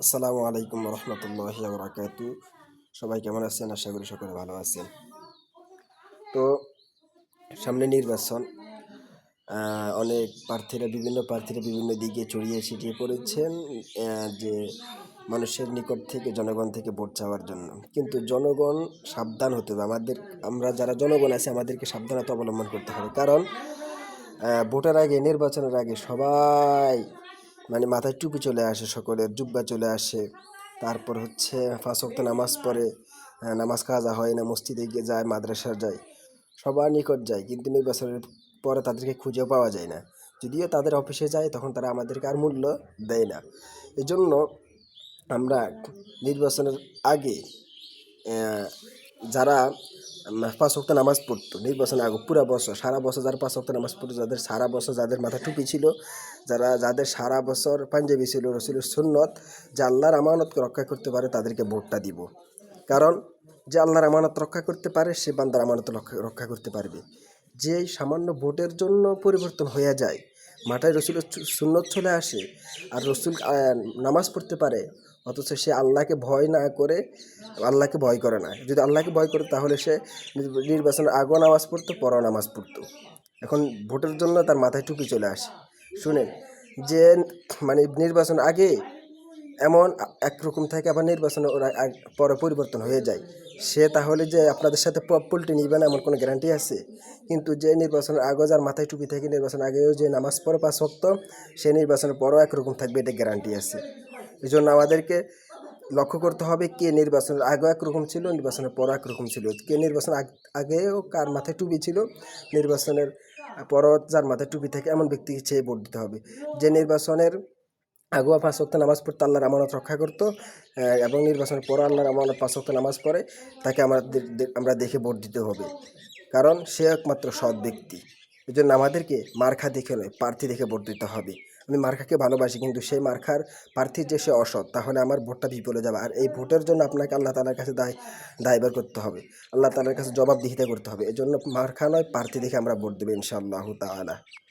আসসালামু আলাইকুম রহমতুল্লাহি বারাকাতু। সবাই কেমন আছেন? আশা করি সকলে ভালো আছেন। তো সামনে নির্বাচন, অনেক বিভিন্ন প্রার্থীরা বিভিন্ন দিকে ছড়িয়ে ছিটিয়ে পড়েছেন, যে মানুষের নিকট থেকে জনগণ থেকে ভোট চাওয়ার জন্য। কিন্তু জনগণ সাবধান হতে হবে। আমরা যারা জনগণ আছি আমাদেরকে সাবধানতা অবলম্বন করতে হবে। কারণ ভোটের আগে, নির্বাচনের আগে সবাই মাথায় টুপি চলে আসে, সকলের জুব্বা চলে আসে। তারপর হচ্ছে ৫ ওয়াক্ত নামাজ পড়ে, নামাজ কাজা হয় না, মসজিদে গিয়ে যায়, মাদ্রাসা যায়, সবার নিকট যায়। কিন্তু নির্বাচনের পরে তাদেরকে খুঁজেও পাওয়া যায় না। যদিও তাদের অফিসে যায় তখন তারা আমাদেরকে আর মূল্য দেয় না। এজন্য আমরা নির্বাচনের আগে যারা ৫ ওয়াক্ত নামাজ পড়তো নির্বাচনের আগে পুরা বছর, সারা বছর যারা ৫ ওয়াক্ত নামাজ পড়তো, যাদের সারা বছর যাদের মাথা টুপি ছিল, যাদের সারা বছর পাঞ্জাবি ছিল, রসুলের সুন্নত, যে আল্লাহর আমানতকে রক্ষা করতে পারে তাদেরকে ভোটটা দিব। কারণ যে আল্লাহর আমানত রক্ষা করতে পারে সে বান্দার আমানত রক্ষা করতে পারবে। যে সামান্য ভোটের জন্য পরিবর্তন হয়ে যায়, মাথায় রসুলের সুন্নত চলে আসে, আর রসুল নামাজ পড়তে পারে, অথচ সে আল্লাহকে ভয় না করে, আল্লাহকে ভয় করে না। যদি আল্লাহকে ভয় করে তাহলে সে নির্বাচনের আগেও নামাজ পড়তো, পরেও নামাজ পড়তো। এখন ভোটের জন্য তার মাথায় টুপি চলে আসে। শুনেন, যে নির্বাচন আগে এমন একরকম থাকে, আবার নির্বাচনে ওরা পরে পরিবর্তন হয়ে যায়। সে তাহলে যে আপনাদের সাথে পল্টি নিবে না এমন কোনো গ্যারান্টি আছে? কিন্তু যে নির্বাচনের আগে যার মাথায় টুপি থাকে, নির্বাচনের আগেও যে নামাজ পড়ে ৫ ওয়াক্ত, সে নির্বাচনের পরও একরকম থাকবে, এটা গ্যারান্টি আছে। এই জন্য আমাদেরকে লক্ষ্য করতে হবে কে নির্বাচনের আগেও একরকম ছিল, নির্বাচনের পরও একরকম ছিল। কে নির্বাচন আগেও কার মাথায় টুপি ছিল, নির্বাচনের পরও যার মাথায় টুপি থাকে এমন ব্যক্তিকে চেয়ে ভোট দিতে হবে। যে নির্বাচনের আগুয়া ৫ ওয়াক্ত নামাজ পড়তে আল্লাহর আমানত রক্ষা করতো, এবং নির্বাচনের পর আল্লাহর আমানত ৫ ওয়াক্ত নামাজ পড়ে, তাকে আমরা দেখে ভোট দিতে হবে। কারণ সে একমাত্র সৎ ব্যক্তি। এই জন্য আমাদেরকে মার্কা দেখে নয়, প্রার্থী দেখে ভোট দিতে হবে। আমি মার্কাকে ভালোবাসি, কিন্তু সেই মার্কার প্রার্থীর যে সে অসৎ, তাহলে আমার ভোটটা বিফলে যাবে। আর এই ভোটের জন্য আপনাকে আল্লাহ তাআলার কাছে দায়বার করতে হবে, আল্লাহ তাআলার কাছে জবাবদিহিতা করতে হবে। এই জন্য মার্কা নয়, প্রার্থী দেখে আমরা ভোট দেবো ইনশাআল্লাহু তাআলা।